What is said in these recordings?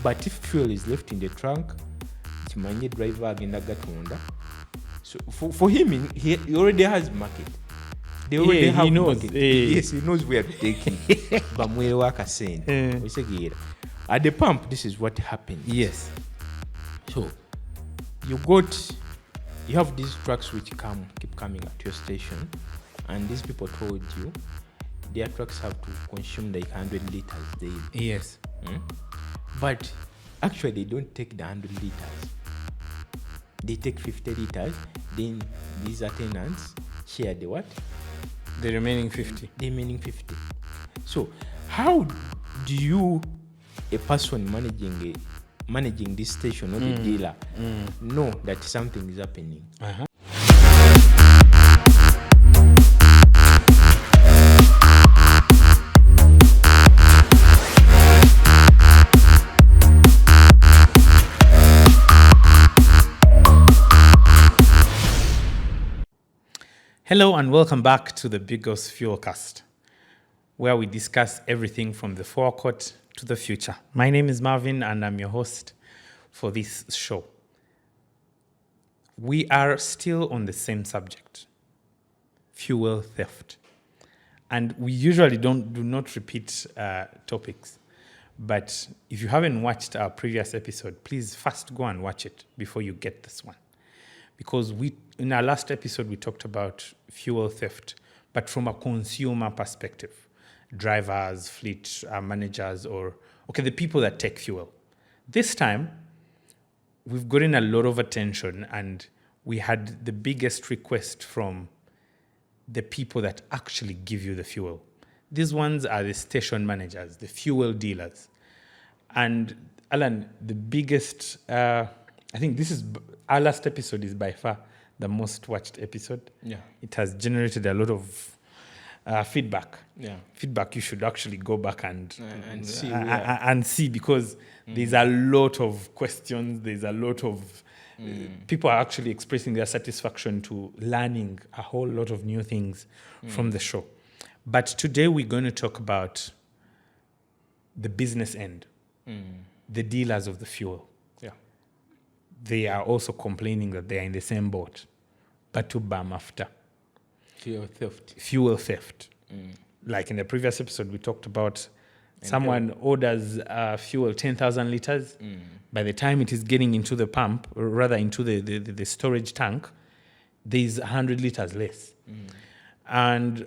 But if fuel is left in the trunk, kimanye driver agenda gatunda. So for him, he already has market. They already have he knows. market. Yes, he knows where to take it. At the pump, this is what happens. Yes. So you have these trucks which keep coming at your station, and these people told you their trucks have to consume like 100 liters daily. Yes. But actually they don't take the 100 liters. They take 50 liters, then these attendants share the what? The remaining 50. The remaining 50. So how do you, a person managing this station or the dealer, know that something is happening? Hello and welcome back to the Bigos Fuelcast, where we discuss everything from the forecourt to the future. My name is Marvin and I'm your host for this show. We are still on the same subject, fuel theft. And we usually do not repeat topics. But if you haven't watched our previous episode, please first go and watch it before you get this one. Because in our last episode, we talked about fuel theft, but from a consumer perspective. Drivers, fleet managers, the people that take fuel. This time, we've gotten a lot of attention and we had the biggest request from the people that actually give you the fuel. These ones are the station managers, the fuel dealers. And Alan, the biggest... I think our last episode is by far the most watched episode. Yeah. It has generated a lot of feedback. Yeah. Feedback you should actually go back and see. And see because there's a lot of questions. There's a lot of people are actually expressing their satisfaction to learning a whole lot of new things from the show. But today we're going to talk about the business end, the dealers of the fuel. They are also complaining that they are in the same boat. But to bam after. Fuel theft. Like in the previous episode, we talked about someone orders fuel 10,000 liters. By the time it is getting into the pump, or rather into the storage tank, there's 100 liters less.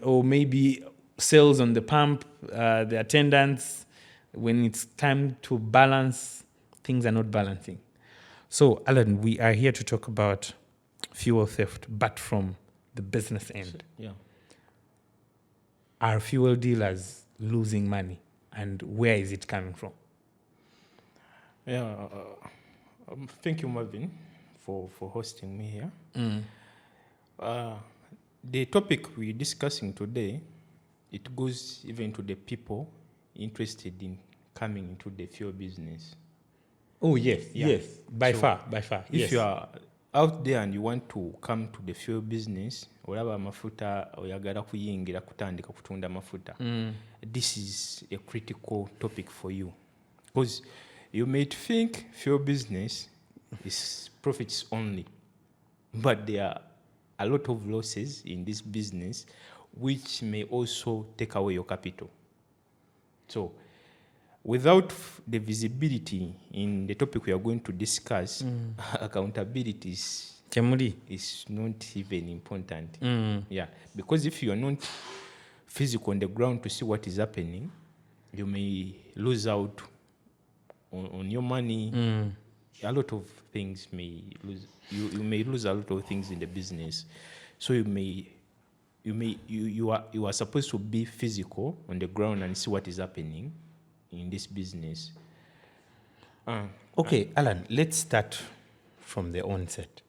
Or maybe sales on the pump, the attendants, when it's time to balance, things are not balancing. So, Alan, we are here to talk about fuel theft, but from the business end. Yeah. Are fuel dealers losing money, and where is it coming from? Yeah. Thank you, Marvin, for hosting me here. The topic we're discussing today, it goes even to the people interested in coming into the fuel business. Oh, yes, yes. By far. If you are out there and you want to come to the fuel business, olaba amafuta oyagala kuyingira kutandika kutunda mafuta, this is a critical topic for you. Because you may think fuel business is profits only, but there are a lot of losses in this business which may also take away your capital. So, without the visibility in the topic we are going to discuss, accountability is not even important. Yeah, because if you are not physical on the ground to see what is happening, you may lose out on your money. A lot of things may lose. You may lose a lot of things in the business. So you are supposed to be physical on the ground and see what is happening in this business. Okay, Alan, let's start from the onset.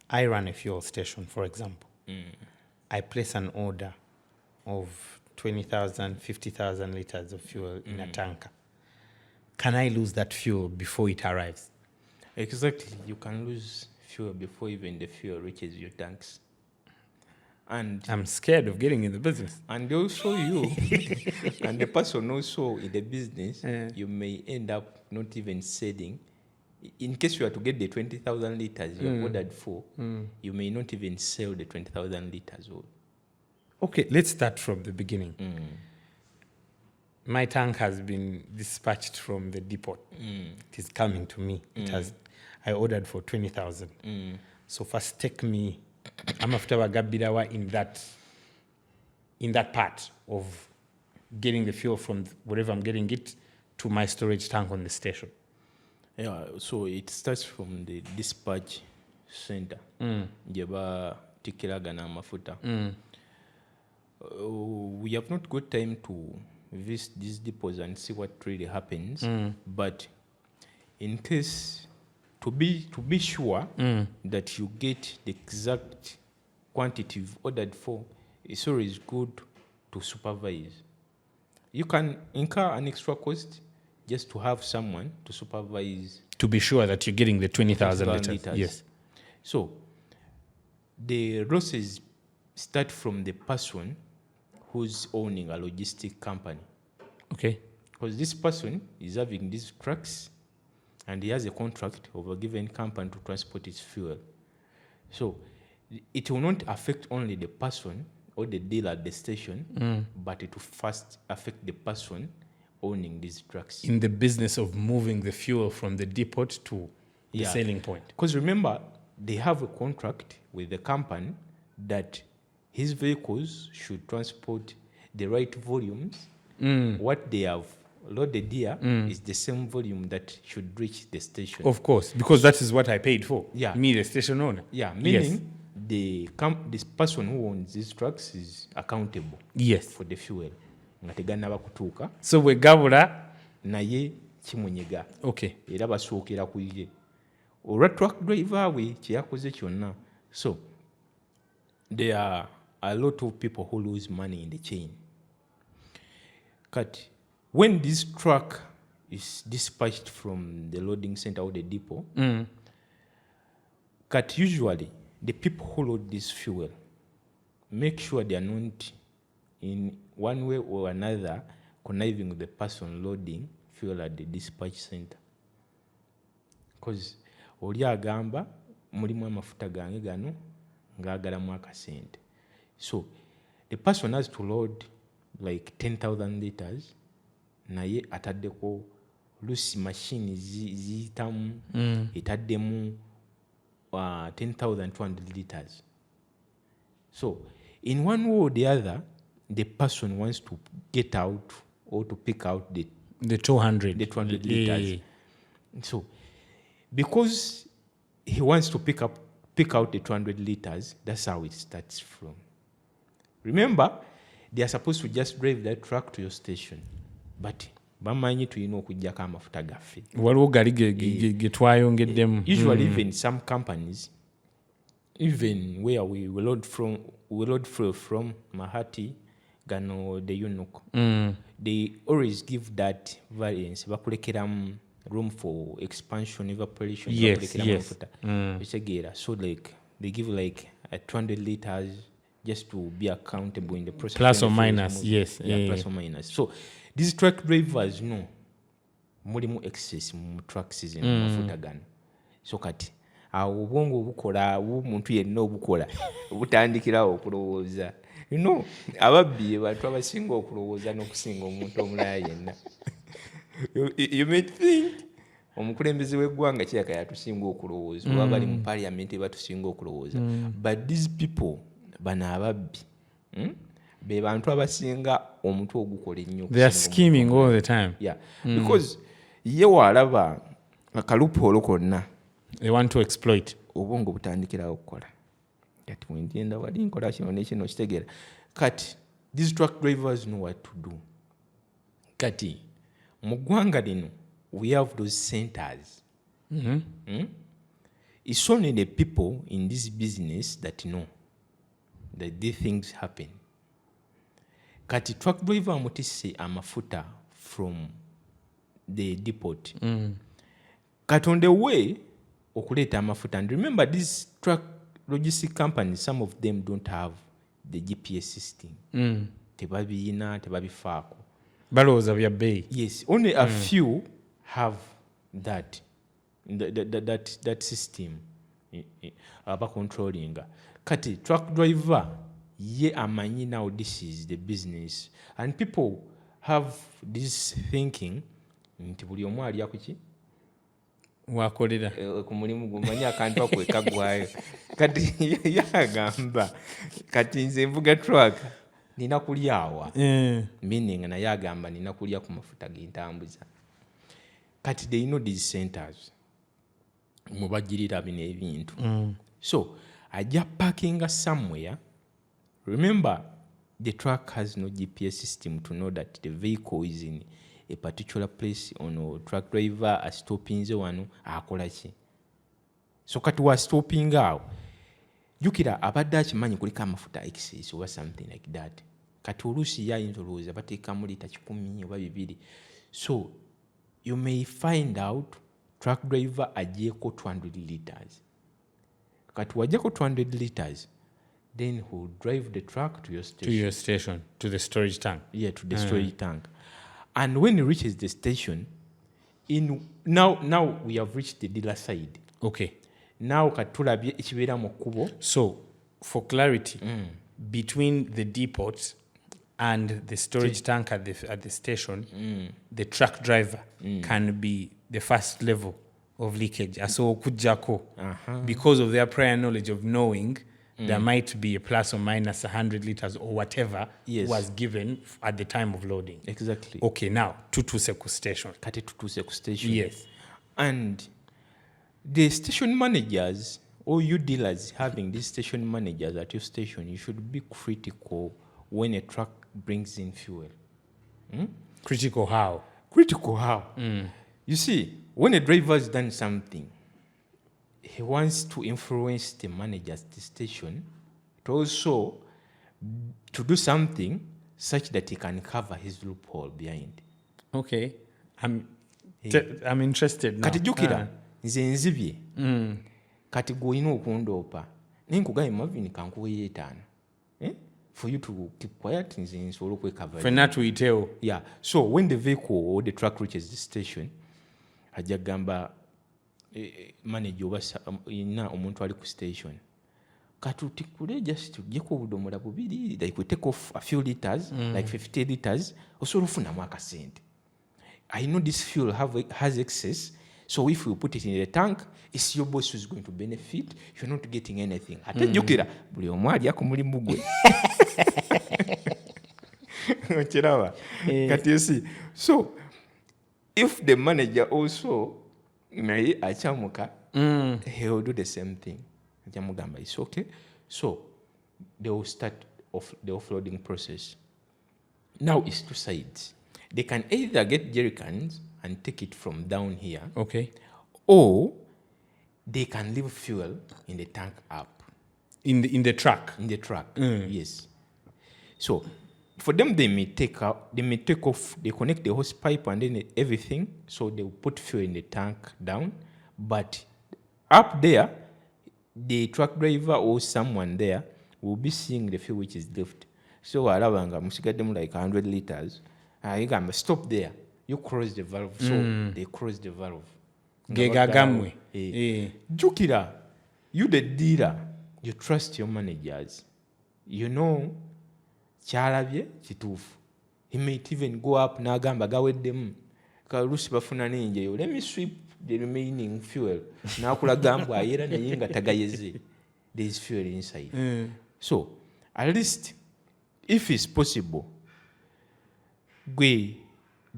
I run a fuel station, for example. I place an order of 20,000, 50,000 liters of fuel in a tanker. Can I lose that fuel before it arrives? Exactly. You can lose fuel before even the fuel reaches your tanks. And I'm scared of getting in the business. And also you, and the person also in the business, you may end up not even selling. In case you are to get the 20,000 liters you have ordered for, you may not even sell the 20,000 liters. Okay, let's start from the beginning. My tank has been dispatched from the depot. It is coming to me. I ordered for 20,000. So first take me, I'm after Gabirawa in that part of getting the fuel from wherever I'm getting it to my storage tank on the station. Yeah, so it starts from the dispatch center. Jeba tikiraga na mafuta. We have not got time to visit these depots and see what really happens. But in case to be sure that you get the exact quantity you've ordered for, it's always good to supervise. You can incur an extra cost just to have someone to supervise. To be sure that you're getting the 20,000 liters. Yes. So the losses start from the person who's owning a logistic company. Okay. Because this person is having these trucks and he has a contract of a given company to transport its fuel. So it will not affect only the person or the dealer at the station, but it will first affect the person owning these trucks. In the business of moving the fuel from the depot to the selling point. Because remember, they have a contract with the company that his vehicles should transport the right volumes. What they have loaded here is the same volume that should reach the station. Of course, because that is what I paid for. Yeah. Me, the station owner. Yeah, meaning this person who owns these trucks is accountable for the fuel. So we gabula naye kimunyega. Okay. Era basookera ku ye. Olwa truck driver we kyeyakoze kyonna. So there are a lot of people who lose money in the chain. But when this truck is dispatched from the loading center or the depot, but usually the people who load this fuel make sure they are not in one way or another conniving with the person loading fuel at the dispatch center. Because oli agamba mulimu amafuta gange gano ngagalamu akasente. So the person has to load like 10,000 liters naye ataddeko lusi machine ziyitamu etaddemu 10,200 liters. So in one way or the other, the person wants to get out or to pick out the 200 liters. So because he wants to pick out the 200 liters, that's how it starts from. Remember, they are supposed to just drive that truck to your station, but bamanyi tulina okujjako amafuta gaffe. Waliwo gali getwayongeddemu. Usually even some companies, even where we load fuel from Mahati, Gano, the Yunuk, they always give that variance. Bakulekeramu room for expansion, evaporation. Yes. So like they give like 200 liters just to be accountable in the process. Plus or minus, yes. Plus or minus. So these truck drivers know mulimu excess mu truck season mafuta gano. So kati awo obwongo obukola omuntu yenna obukola obutandikirawo okulowooza. You know, ababbi bantu abasinga okulowooza n'okusinga omuntu omulala yenna. You may think omukulembeze w'eggwanga kiraka yatusinga okulowooza oba bali mu parliament batusinga okulowooza. But these people bano ababbi be bantu abasinga omuntu ogukola ennyo. They are scheming all the time. Yeah. Because ye walaba akaloophole konna. They want to exploit. Obwongo butandikirawo okukola. Kati bwengenda wali nkola kino nekino kitegeera. Kati these truck drivers know what to do. Kati mu ggwanga lino we have those centers. It's only the people in this business that know that these things happen. Kati truck driver amutisse amafuta from the depot. Kati on the way okuleeta amafuta. And remember, these truck logistic companies, some of them don't have the GPS system. Tebabiyina, tebabifaako. Balowooza bya bbeeyi. Yes, only a few have that system aba controlling. Kati truck driver ye amanyi now this is the business, and people have this thinking nti buli omu alya kuki wakolera ku mulimu gumanyi akantu ako ekagwayo. Kati yagamba kati nze nvuga truck nina kulyawa meaning naye agamba nina kulya ku mafuta gentambuza. Kati they know these centers mubagirira bino ebintu. So ajja parking somewhere. Remember, the truck has no GPS system to know that the vehicle is in a particular place. Ono truck driver astopinze wano akola ki. So kati wa stopping awo jukira abadde akimanyi kuliko amafuta excess or something like that. Kati oluusi yayinza olowooza bateekamu lita 10 oba 2. So you may find out truck driver agyeko 200 liters. Kati wajjako 200 liters, then he'll drive the truck to your station. To the storage tank. Yeah, to the storage tank. And when he reaches the station, now we have reached the dealer side. Okay. Now katulabye ekibeera mu kkubo. So for clarity, between the depot and the storage tank at the station, the truck driver can be the first level of leakage. So kujjako because of their prior knowledge of knowing there might be a plus or minus 100 liters or whatever was given at the time of loading. Exactly. Okay, now tutuse ku station. Kati tutuse ku station. Yes. And the station managers, or you dealers having these station managers at your station, you should be critical when a truck brings in fuel. Critical how? Critical how? You see, when a driver has done something, he wants to influence the managers at the station to also to do something such that he can cover his loophole behind. Okay. I'm interested now. Kati jukira, nze nzibye. Kati gwolina okundoopa. Nenkugambye Marvin kankuweeyo 5. For you to keep quiet, nze nsobola okwecover. Fenna tuyiteewo. Yeah. So when the vehicle or the truck reaches the station, ajja gamba manager oba ina omuntu ali ku station. Kati utikule just tujjeko obudomola 2, like we take off a few liters, like 50 liters, osobola ofunamu akasente. I know this fuel has excess, so if you put it in the tank, it's your boss who's going to benefit. You're not getting anything. Ate jukira buli omu alya ku mulimu gwe. Okiraba? Kati you see. So if the manager also naye achamuka, he will do the same thing. Jamugamba, it's okay. So they will start the offloading process. Now it's 2 sides. They can either get jerrycans and take it from down here. Okay. Or they can leave fuel in the tank up. In the truck? In the truck, yes. So for them, they may take off, they connect the hose pipe and then everything. So they will put fuel in the tank down. But up there, the truck driver or someone there will be seeing the fuel which is left. So alabanga musigaddemu like 100 liters. You can stop there. You close the valve. So they close the valve. Gegagamwe. Jukira, you the dealer, you trust your managers. You know, kyalabye kituufu. He might even go up n'agamba gaweddemu. Kalusi bafuna n'enjeyo. Let me sweep the remaining fuel. N'akulaga mbu ayera naye nga tagayeze. There is fuel inside. So, at least, if it's possible, gwe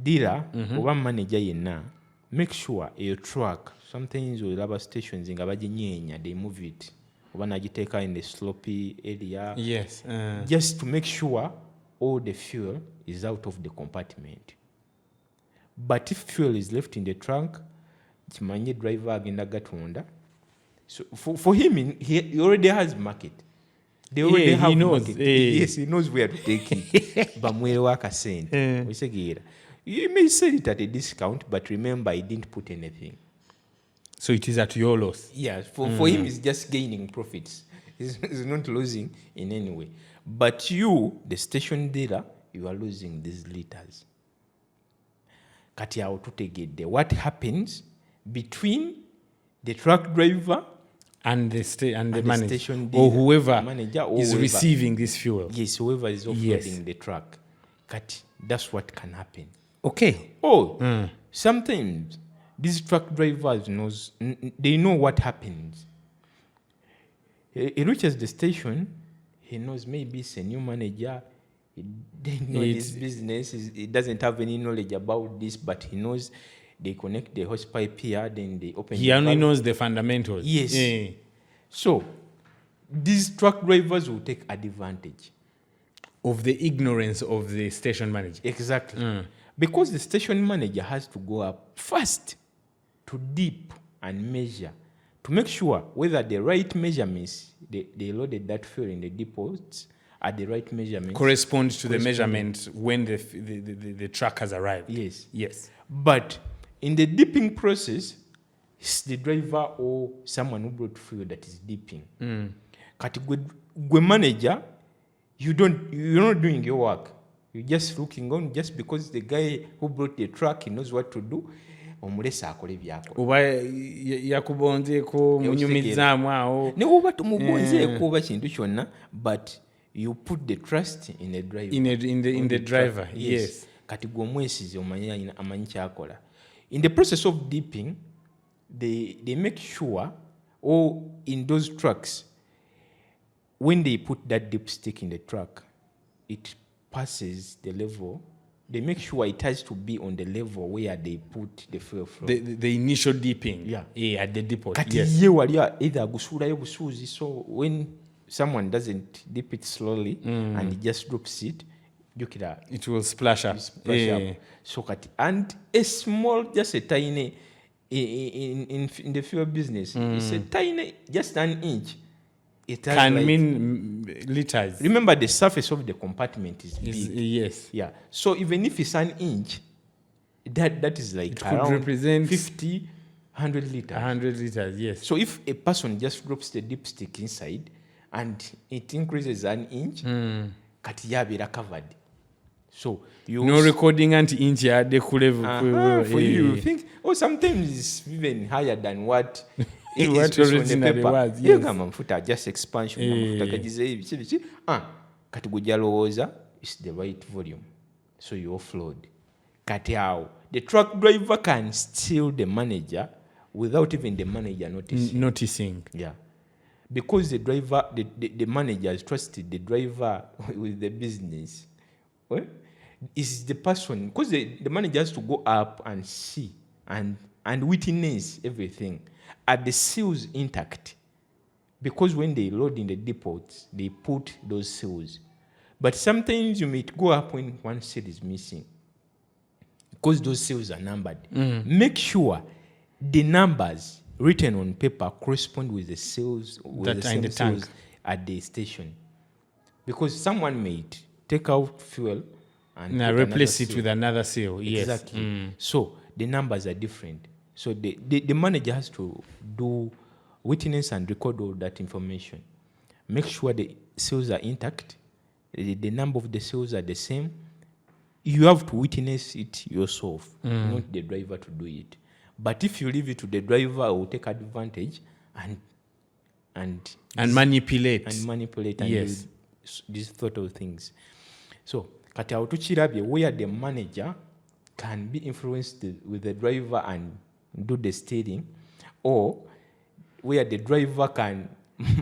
dealer oba manager yenna, make sure your truck, sometimes with rubber stations nga baginyeenya, they move it. Oba nagiteeka in the slopey area. Yes. Just to make sure all the fuel is out of the compartment. But if fuel is left in the trunk, kimanye driver agenda gatunda. So for him, he already has market. They already have he knows. market. Yes, he knows where to take it. Bamwerewo akasente. Okisegeera. You may sell it at a discount, but remember, he didn't put anything. So it is at your loss. Yeah, for him, it's just gaining profits. He's not losing in any way. But you, the station dealer, you are losing these liters. Kati awo tutegedde what happens between the truck driver and the and the manager station or dealer, whoever manager or is whoever. receiving this fuel. Yes, whoever is offloading Yes. the truck. Kati, that's what can happen. Okay. Oh, sometimes these truck drivers they know what happens. He reaches the station, he knows maybe it's a new manager, he didn't know this business, he doesn't have any knowledge about this, but he knows they connect the hose pipe here, then they open He the only valve. knows the fundamentals. Yes. Eh. So, these truck drivers will take advantage. Of the ignorance of the station manager. Exactly. Because the station manager has to go up first to dip and measure to make sure whether the right measurements, they loaded that fuel in the depots at the right measurements. Corresponds to the measurement when the truck has arrived. Yes. Yes. But in the dipping process, it's the driver or someone who brought fuel that is dipping. Kati gwe manager, you're not doing your work. You're just looking on just because the guy who brought the truck, he knows what to do. Omulesa akole byako. Oba yakubonzeeko munyumizaamu awo. Ne oba tumugonzeeko oba kintu kyonna, but you put the trust in the driver. In the driver. Yes. Kati gwe omwesize amanyi kyakola. In the process of dipping, they make sure, or in those trucks, when they put that dipstick in the truck, it passes the level. They make sure it has to be on the level where they put the fuel flow. The initial dipping. Yeah. At the depot. Kati Yes. ye wali either agusuulayo busuuzi, so when someone doesn't dip it slowly and he just drops it, jukira It will splash up. up. So kati, and a small, just a tiny, in the fuel business, it's a tiny, just an inch. It has Can mean liters. Remember, the surface of the compartment is big. Yes. Yeah. So even if it's an inch, that is like It could around represent 50, 100 liters. 100 liters, yes. So if a person just drops the dipstick inside and it increases an inch, kati yabeera covered. So you No recording anti-inch yadde ku level. for you think, sometimes it's even higher than what it What is on the originally paper. was, Iyo yes. amafuta just expansion amafuta gagize biki kati gujja lowooza it's the right volume, so you offload. Kati awo the truck driver can steal the manager without even the manager noticing. Yeah. Because the driver, the manager has trusted the driver with the business. Well, is the person, because the manager has to go up and see and witness everything. Are the seals intact? Because when they load in the depots, they put those seals. But sometimes you may go up when one seal is missing, because those seals are numbered. Make sure the numbers written on paper correspond with the seals That the are in the same seals tank. at the station. Because someone may take out fuel and Now put replace another it seal. with another seal. Yes. Exactly. So the numbers are different. So the manager has to do witness and record all that information. Make sure the seals are intact, the number of the seals are the same. You have to witness it yourself, not the driver to do it. But if you leave it to the driver, will take advantage and manipulate. And Yes. do these sort of things. So kati awo tukirabye where the manager can be influenced with the driver and do the steering, or where the driver can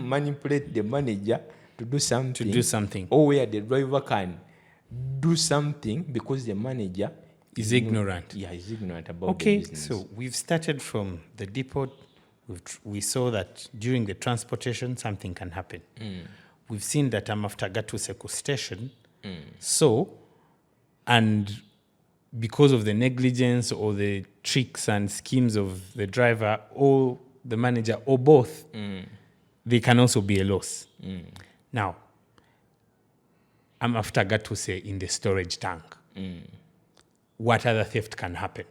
manipulate the manager to do something. Or where the driver can do something because the manager Is ignorant. Is ignorant about the Okay, business. so we've started from the depot. We saw that during the transportation, something can happen. We've seen that after Gatuseko station. So, and because of the negligence or the tricks and schemes of the driver or the manager or both, they can also be a loss. Now, I'm after Gatuse in the storage tank. What other theft can happen?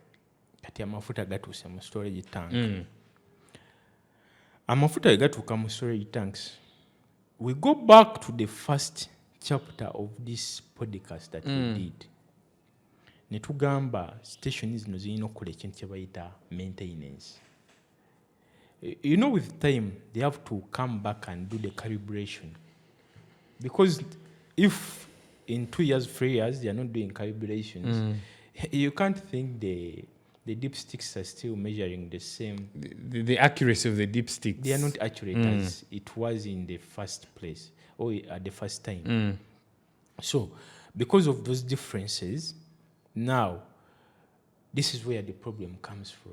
Kati amafuta gatuuse mu storage tank. Amafuta gatuuka mu storage tanks. We go back to the first chapter of this podcast that we did, netugamba station zino zirina okukola ekintu kye bayita maintenance. You know, with time they have to come back and do the calibration, because if in 2 years, 3 years they are not doing calibrations, you can't think the dipsticks are still measuring the same. The accuracy of the dipsticks. They are not accurate as it was in the first place or at the first time. So, because of those differences, now this is where the problem comes from.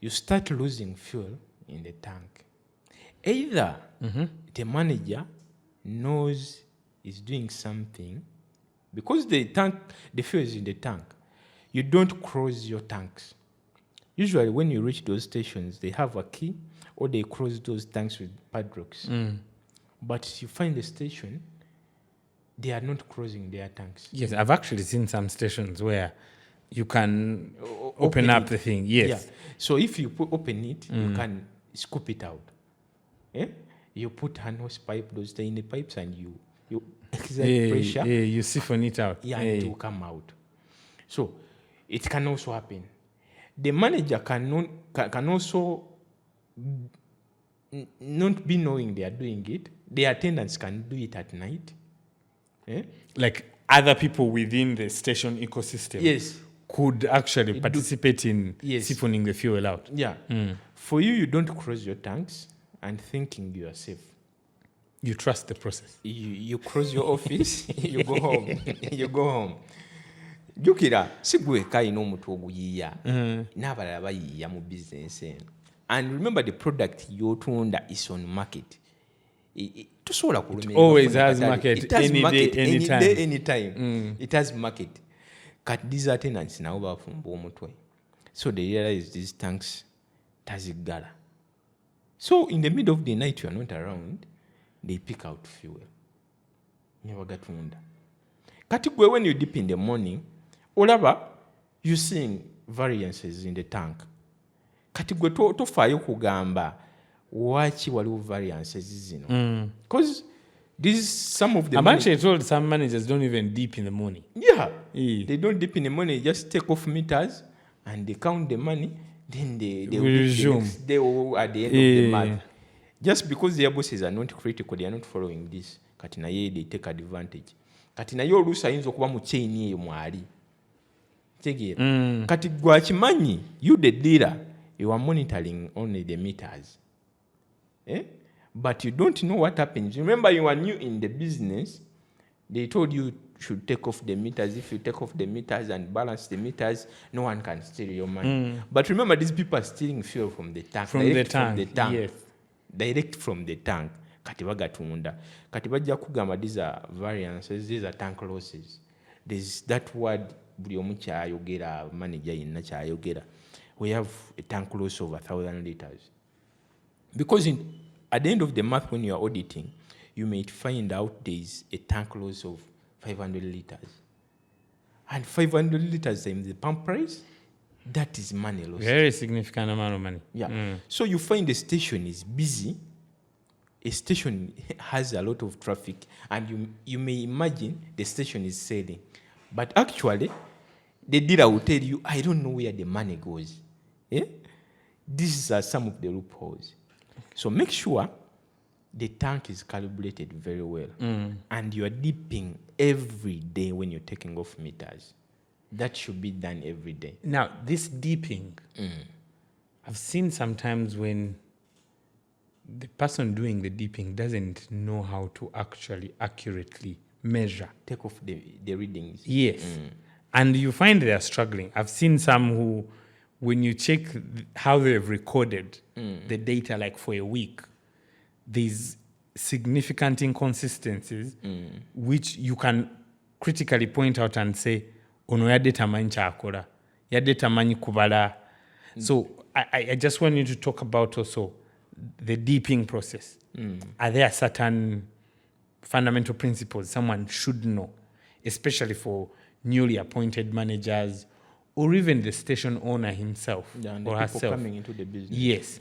You start losing fuel in the tank. Either the manager knows he's doing something, because the fuel is in the tank. You don't close your tanks. Usually when you reach those stations, they have a key or they close those tanks with padlocks. But you find the station, they are not closing their tanks. Yes, I've actually seen some stations where you can open up the thing. Yes. Yeah. So if you open it, you can scoop it out. Eh? You put a hose pipe, those tiny pipes, and you exert pressure. You siphon it out. Yeah, it will come out. So it can also happen. The manager can also not be knowing they are doing it. The attendants can do it at night. Like other people within the station ecosystem. Yes. Could actually participate in siphoning the fuel out. Yeah. For you don't close your tanks and thinking you are safe. You trust the process. You close your office, you go home. You go home. Jukira, sigweka ino omuntu oguyiya. N'abalala bayiya mu business eno. And remember, the product y'otunda is on market. It always has market. It has any market day, anytime. Any day, anytime. It has market. Kat these attendants now bafumba omutwe. So they realize these tanks tazigala. So in the middle of the night you are not around, they pick out fuel. Nebagatunda. Kati gwe when you dip in the morning, olaba you seeing variances in the tank. Kati gwe tofaayo kugamba waki waliwo variances zino. Because some of the I'm actually told some managers don't even dip in the morning. Yeah. They don't dip in the money, just take off meters and they count the money, then they will resume. They will at the end of the month. Just because their bosses are not critical, they are not following this. Katinaye, they take advantage. Katinaye oluusi ayinza okuba mu chain eyo mwali. Tegeera. Kati gwe akimanyi, you the dealer, you are monitoring only the meters. But you don't know what happens. Remember, you are new in the business. They told you should take off the meters. If you take off the meters and balance the meters, no one can steal your money. But remember, these people are stealing fuel from the tank. From the tank. Yes. Direct from the tank. Kati bagatunda. Kati bajja kugamba these are variances, these are tank losses. There's that word buli omu kyayogera, manager yenna kyayogera. We have a tank loss of 1,000 liters. Because at the end of the month when you are auditing, you may find out there is a tank loss of 500 liters. And 500 liters in the pump price, that is money lost. Very significant amount of money. Yeah. So you find the station is busy. A station has a lot of traffic, and you may imagine the station is selling. But actually, the dealer will tell you, I don't know where the money goes. These are some of the loopholes. So make sure the tank is calibrated very well. And you are dipping every day when you're taking off meters. That should be done every day. Now, this dipping, I've seen sometimes when the person doing the dipping doesn't know how to actually accurately measure. Take off the readings. Yes. And you find they are struggling. I've seen some who, when you check how they've recorded the data, like for a week, there's significant inconsistencies which you can critically point out and say, ono ya data manyi kyakola, ya data manyi kubala. So I just want you to talk about also the deeping process. Are there certain fundamental principles someone should know, especially for newly appointed managers or even the station owner himself or herself coming into the business? Yes.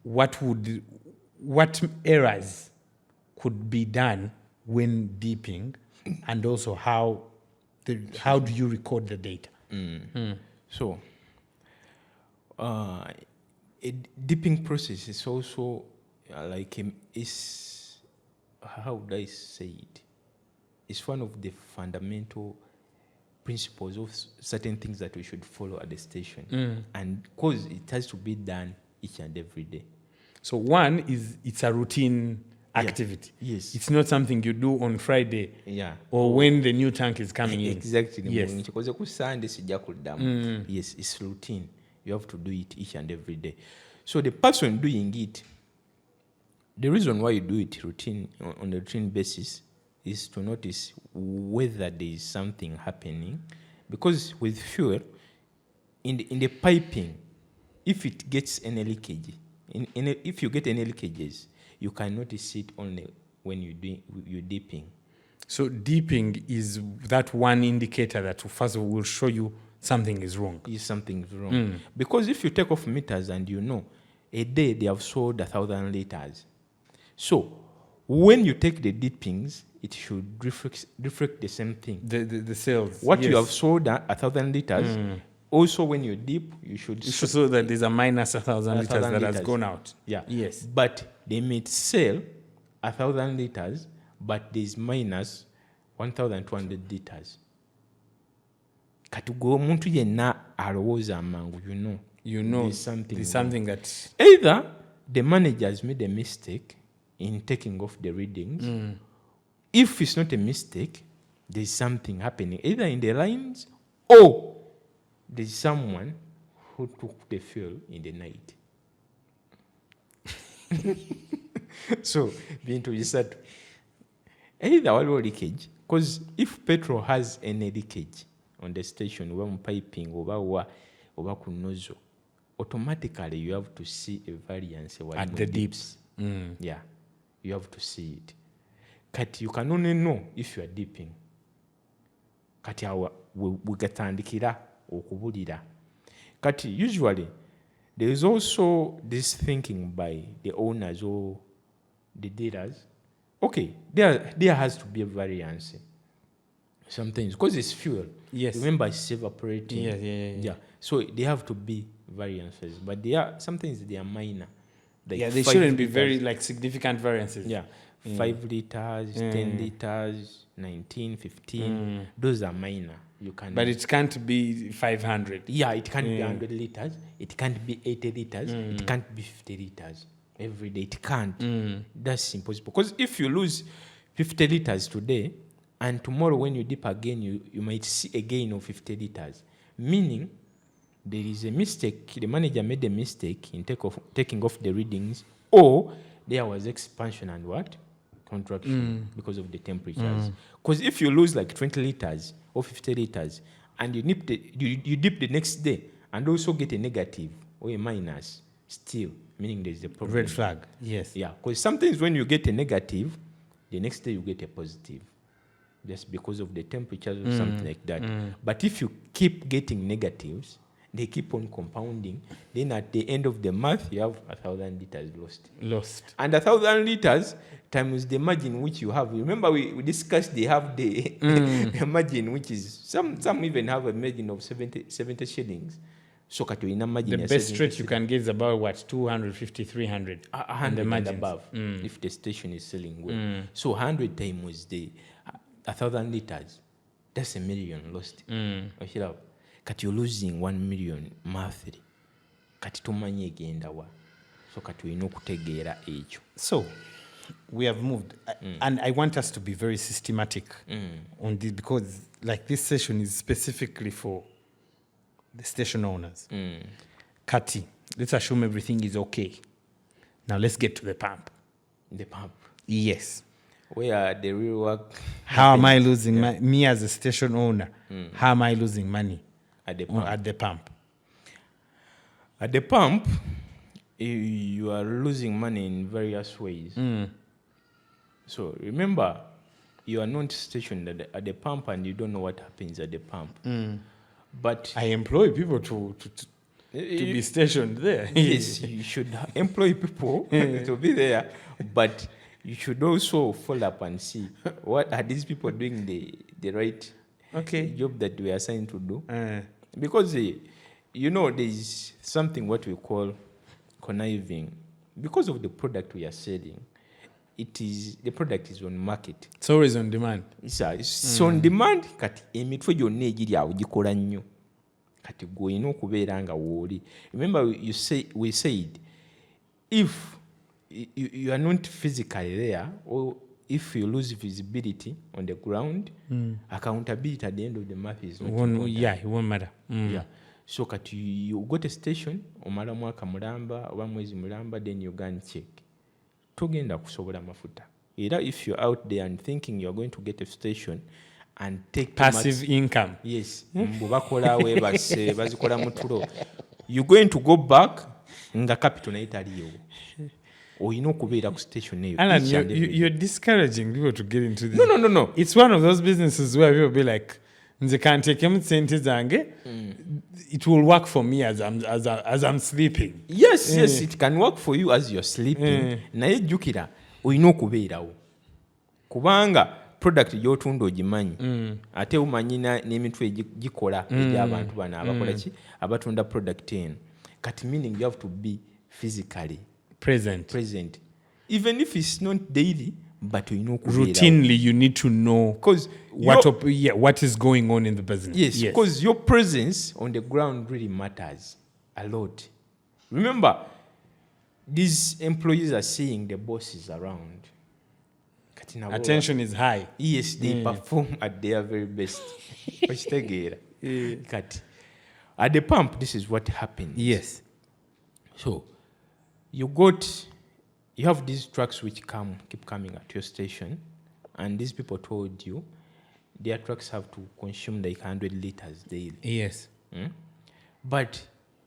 What errors could be done when deeping, and also how do you record the data? So, a dipping process is also is, how would I say it? It's one of the fundamental principles of certain things that we should follow at the station. And because it has to be done each and every day. So one is it's a routine activity. Yes. It's not something you do on Friday or when the new tank is coming in. Exactly. Yes. Because Sunday yes, it's routine. You have to do it each and every day. So the person doing it, the reason why you do it on a routine basis is to notice whether there is something happening. Because with fuel, in the piping, if it gets any leakage, if you get any leakages, you can notice it only when you're dipping. So dipping is that one indicator that first of all will show you something is wrong. Something is wrong. Because if you take off meters and a day they have sold 1,000 liters. So when you take the dippings, it should reflect the same thing. The sales. What you have sold 1,000 liters. Also, when you dip, you should show that there's a minus 1,000 liters that has gone out. Yeah. Yes. But they may sell 1,000 liters, but there's minus 1,200 liters. Katugo omuntu yenna alowooza amangu, there's something that either the manager has made a mistake in taking off the readings. If it's not a mistake, there's something happening either in the lines or there's someone who took the fuel in the night. So, bintu bisatu. Either waliwo leakage, because if petrol has any leakage on the station, when piping oba ku nozzle, automatically you have to see a variance at the dips. Yeah, you have to see it. Kati you can only know if you are dipping. Kati awa wegatandikira okubulira. Kati usually there is also this thinking by the owners or the dealers. Okay, there has to be a variance sometimes because it's fuel. Yes. Remember, it's evaporating. Yeah. So they have to be variances, but sometimes they are minor. Like they shouldn't be very significant variances. Yeah. 5 liters, 10 liters, 19, 15. Those are minor. But it can't be 500. Yeah, it can't be 100 liters. It can't be 80 liters. It can't be 50 liters. Every day, it can't. That's impossible. Because if you lose 50 liters today, and tomorrow when you dip again, you might see a gain of 50 liters. Meaning, there is a mistake. The manager made a mistake in taking off the readings, or there was expansion and contraction because of the temperatures. Because if you lose 20 liters or 50 liters and you dip the next day and also get a negative or a minus, still, meaning there's a problem. Red flag, yes. Yeah, because sometimes when you get a negative, the next day you get a positive. Just because of the temperatures or something like that. But if you keep getting negatives, they keep on compounding. Then at the end of the month, you have 1,000 liters lost. And 1,000 liters times the margin which you have. Remember, we discussed they have the margin which is, some even have a margin of 70 shillings. So the best rate you can get is about what, 250, 300? 100 and above, if the station is selling well. So 100 times the 1,000 liters, that's 1 million lost. Kati you're losing 1 million monthly. Kati tumanyi egenda wa. So kati olina okutegeera ekyo. So we have moved, and I want us to be very systematic on this, because this session is specifically for the station owners. Kati, let's assume everything is okay. Now let's get to the pump. The pump. Yes. Where the real work. How am I losing me as a station owner? How am I losing money at the pump? At the pump, you are losing money in various ways. So remember, you are not stationed at the pump and you don't know what happens at the pump. But I employ people to be stationed there. Yes, you should employ people to be there. But you should also follow up and see what are these people doing the right job that we are assigned to do. Because, there is something what we call conniving. Because of the product we are selling, the product is on market. It's always on demand. It's on demand. Kati emitwe gyonna egiri awo gikola nnyo. Kati gwe olina okubeera nga wooli. Remember we said if you are not physically there, or if you lose visibility on the ground, accountability at the end of the month is not important. Yeah, it won't matter. Yeah. So kati you go to station, omala mwaka mulamba, oba mwezi mulamba, then you go and check. Togenda kusobola mafuta. Either if you're out there and thinking you're going to get a station and take passive income. Yes. Mbubakola we bazikola mutulo. You're going to go back nga capital na italiyo. Oyina okubeera ku station eyo. Alan, you're discouraging people to get into this. No. It's one of those businesses where people be like, nze kanteekemu sente zange, it will work for me as I'm sleeping. Yes, it can work for you as you're sleeping. Naye jjukira olina okubeerawo. Kubanga product gy'otunda ogimanyi. Ate umanyi n'emitwe gikola egy'abantu bano abakola ki? Abatunda product eno. Kati meaning you have to be physically present. Even if it's not daily, but you know routinely you need to know because what is going on in the business. Yes, because your presence on the ground really matters a lot. Remember, these employees are seeing the bosses around. Attention is high. Yes, they perform at their very best. At the pump, this is what happens. Yes. So you have these trucks which keep coming at your station, and these people told you their trucks have to consume like 100 liters daily. Yes. But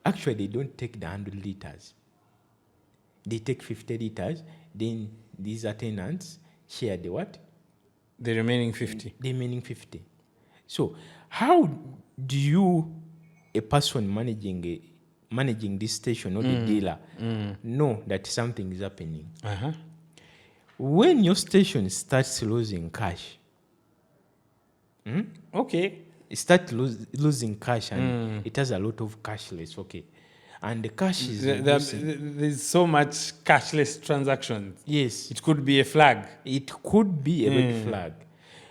actually, they don't take the 100 liters. They take 50 liters. Then these attendants share the what? The remaining 50. The remaining 50. So how do you, a person managing this station or the dealer, know that something is happening? When your station starts losing cash, it starts losing cash, and it has a lot of cashless, and the cash is there's so much cashless transactions. Yes, it could be a flag. It could be a red flag.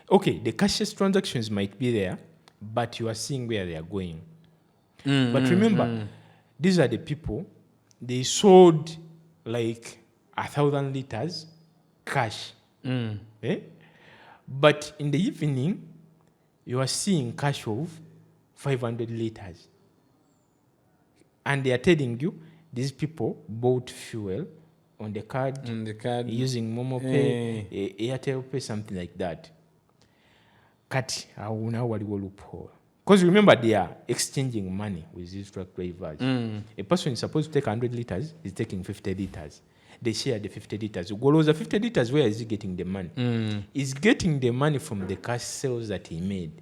The cashless transactions might be there, but you are seeing where they are going. But remember, these are the people, they sold like 1,000 liters cash. But in the evening, you are seeing cash of 500 liters. And they are telling you, these people bought fuel on the card using Momo Pay, Airtel Pay, something like that. Kati, now waliwo loophole. Because remember, they are exchanging money with these truck drivers. A person is supposed to take 100 liters, is taking 50 liters. They share the 50 liters. Goloza 50 liters, where is he getting the money? He's getting the money from the cash sales that he made.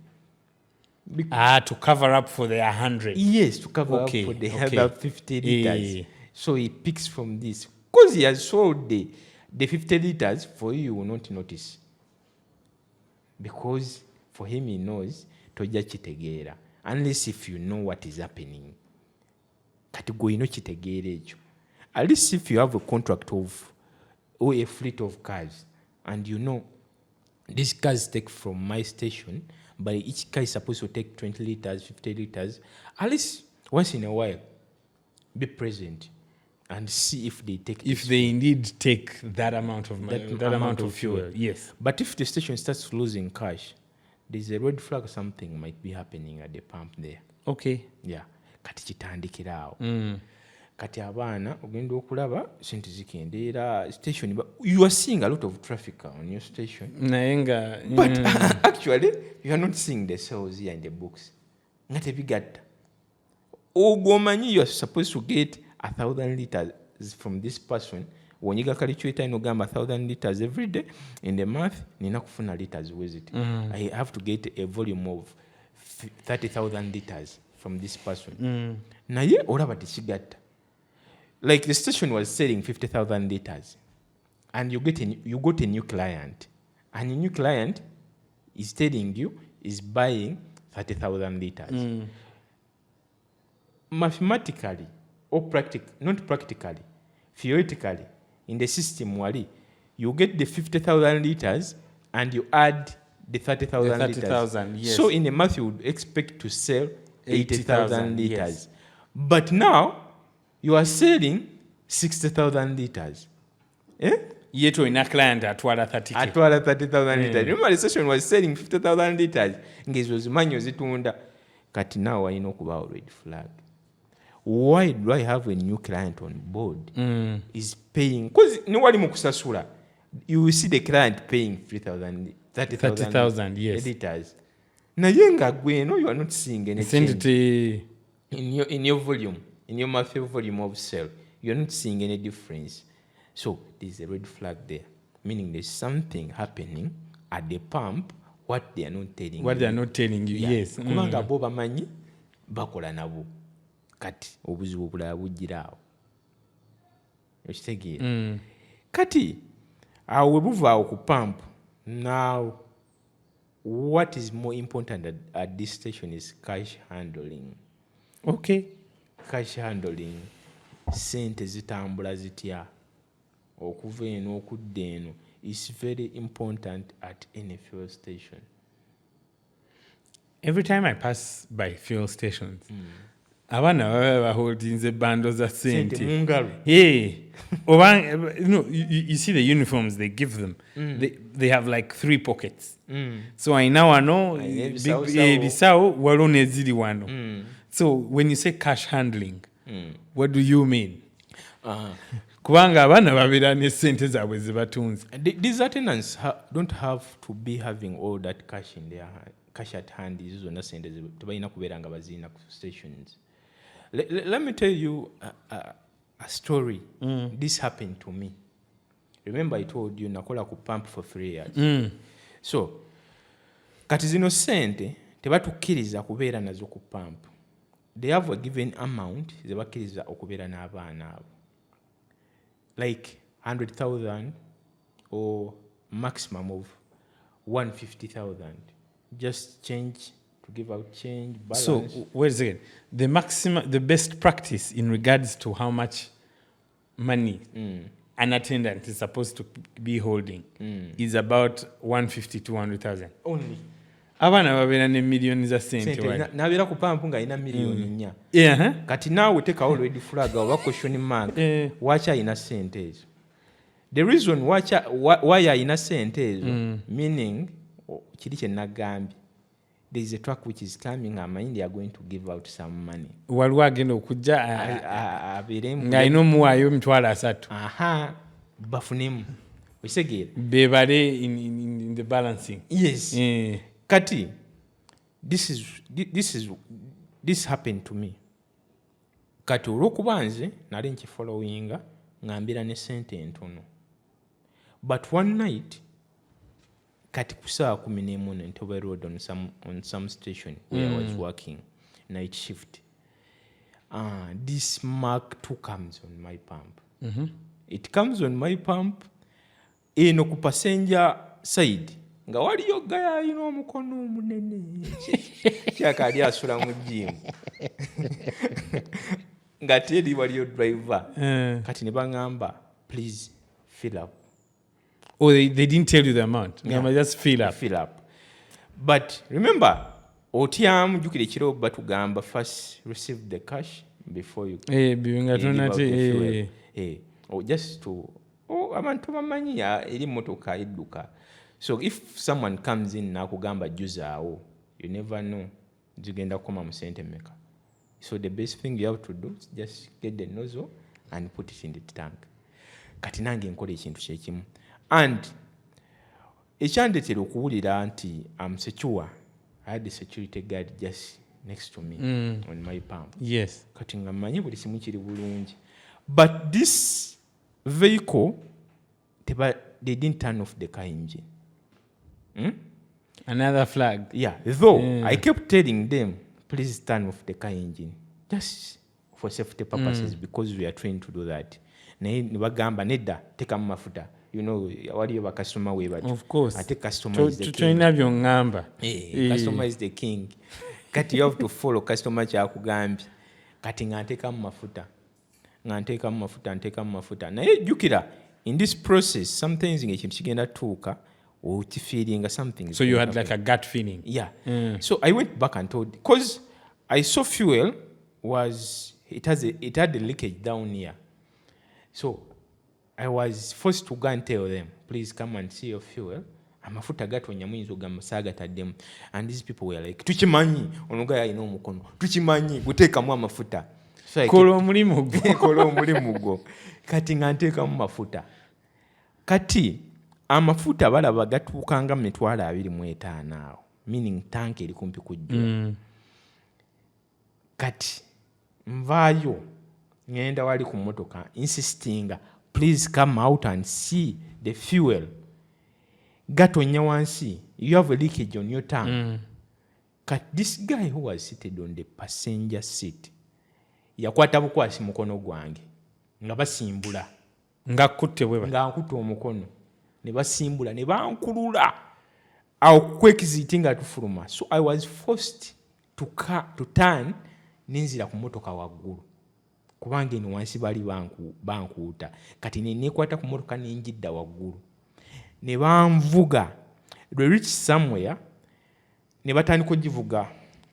To cover up for the 100. Yes, to cover up for the other 50 liters. So he picks from this. Because he has sold the 50 liters, for you will not notice. Because for him, he knows, toja kitegeera. Unless if you know what is happening. Kati gwe ino kitegeera ekyo. At least if you have a contract or a fleet of cars, and you know, these cars take from my station, but each car is supposed to take 20 liters, 50 liters. At least once in a while, be present and see if they take. If they indeed take that amount of money, that amount of fuel. Yes. But if the station starts losing cash, there's a red flag. Something might be happening at the pump there. Yeah. Kati kitandikira awo. Kati abaana ogenda okulaba sente zikendeera station. You are seeing a lot of traffic on your station. But actually, you are not seeing the sales here in the books. Nga tebigatta. Ogomanyi you are supposed to get 1,000 liters from this person. Wonyiga calculator inogamba 1,000 liters every day. In the month, nina kufuna liters with it. I have to get a volume of 30,000 liters from this person. Naye olaba tekigatta. Like the station was selling 50,000 liters. and you got a new client, and a new client is telling you is buying 30,000 liters. Mathematically or not practically, theoretically, in the system wali, you get the 50,000 liters and you add the 30,000 liters. 30,000, yes. So in the math, you would expect to sell 80,000 liters. Yes. But now you are selling 60,000 liters. Yet in a client at 30,000. At 30,000 liters. Remember the session was selling 50,000 liters. Ngezi manyo zitunda. Kati now I know kuba red flag. Why do I have a new client on board? Is paying because nobody mukusasula. You will see the client paying 30,000 yes. liters. Na yenga gweno, you are not seeing any change in your volume, in your monthly volume of sale. You are not seeing any difference. So there's a red flag there, meaning there's something happening at the pump. What they are not telling What you. they are not telling you, yes. Kubanga bo bamanyi bakola nabo. Kati obuzibu bulala bujjira awo. Okitegeera. Kati awo we buva awo ku pump. Now what is more important at this station is cash handling. Okay. Cash handling. Sente zitambula zitya. Okuva eno okudda eno is very important at any fuel station. Every time I pass by fuel stations, abana baba holding the bundles of Sente sente. mungalo. Hey, you see the uniforms they give them. They have like 3 pockets. So I now know bisawo walone zili wano. So when you say cash handling, what do you mean? Kubanga abana babira ne sente zaabwe zibatunze. These attendants don't have to be having all that cash in their hand, cash at hand. Izo zonna sente tebalina kubeera nga bazina ku stations. Let me tell you a story. This happened to me. Remember I told you nakola ku pump for 3 years. So kati zino sente tebatukkiriza kubeera nazo ku pump. They have a given amount ze bakkiriza okubeera n'abaana abo. Like 100,000 or maximum of 150,000. Just change to give out change, balance. So wait a second. The best practice in regards to how much money an attendant is supposed to be holding is about 150 to 200,000. Only. Abana babera ne millions za sente wali. Nabera ku pump nga ina million 4. Yeah. Kati naawe take all red flag oba question mark. Wacha ina sente ezo. The reason why ina sente ezo meaning kiri kye nagambye. There is a truck which is coming and they are going to give out some money. Waliwo agenda okujja nga ino muwayo mitwalo 3. Aha. Bafunemu. Okisegeera. Bebale in the balancing. Yes. Kati, this happened to me. Kati olw'okuba nze nali nkifollowinga ngambira ne sente entono. But one night, kati ku ssaawa 11 Entebbe Road on some station where I was working, night shift. This Mark 2 comes on my pump. It comes on my pump eno ku passenger side. Nga waliyo gaya ino omukono omunene kyakali asula mu gym nga teri waliyo driver kati ne bangamba please fill up. Oh, they didn't tell you the amount. Yeah. Just fill up. But remember otyamu jukire ekiro batugamba first receive the cash before you just to abantu bamanyi eri motoka edduka. So if someone comes in nakugamba juzaawo, you never know zigenda koma mu sente meka. So the best thing you have to do is just get the nozzle and put it in the tank. Kati nange nkola ekintu kyekimu. And ekyandetera okuwulira nti I'm secure. I had the security guard just next to me on my pump. Yes. Kati nga manyi buli simu kiri bulungi. But this vehicle, they didn't turn off the car engine. Another flag. Yeah, though I kept telling them, please turn off the car engine. Just for safety purposes, because we are trained to do that. Nibagamba nedda teka mafuta. you know, waliyo ba customer we batyo. Of course. Ate customer is the king. Tulina byongamba. Customer is the king. Kati you have to follow customer kyakugambye. Kati nga nteekamu mafuta. Naye jjukira, in this process, sometimes ng'ekintu kigenda tuuka, okifeelinga something. So you had like a gut feeling? Yeah. So I went back and told, because I saw fuel it had a leakage down here. So I was forced to go and tell them, please come and see your fuel. Amafuta gatonya muyinza ogamba saagataddemu. And these people were like, tukimanyi, onoga yalina omukono, tukimanyi, guteekamu amafuta. So kola omulimu gwo. Kati nga nteekamu mafuta. Kati amafuta balaba gatuukanga 25,000 awo. Meaning tank eri kumpi kujjula. Kati nvaayo ngenda wali ku mmotoka insistinga, please come out and see the fuel. Gatonya wansi, you have a leakage on your tank. Kati this guy who was seated on the passenger seat yakwata bukwasi mukono gwange nga basimbula, nga kutte omukono, ne basimbula ne bankulula awo kwekiziti nga tufuluma. So I was forced to turn ninzira ku motoka waggulu kubanga eno wansi bali bankuuta. Kati nenekwata ku motoka nenjidda waggulu ne banvuga. They reach somewhere ne batandika ogivuga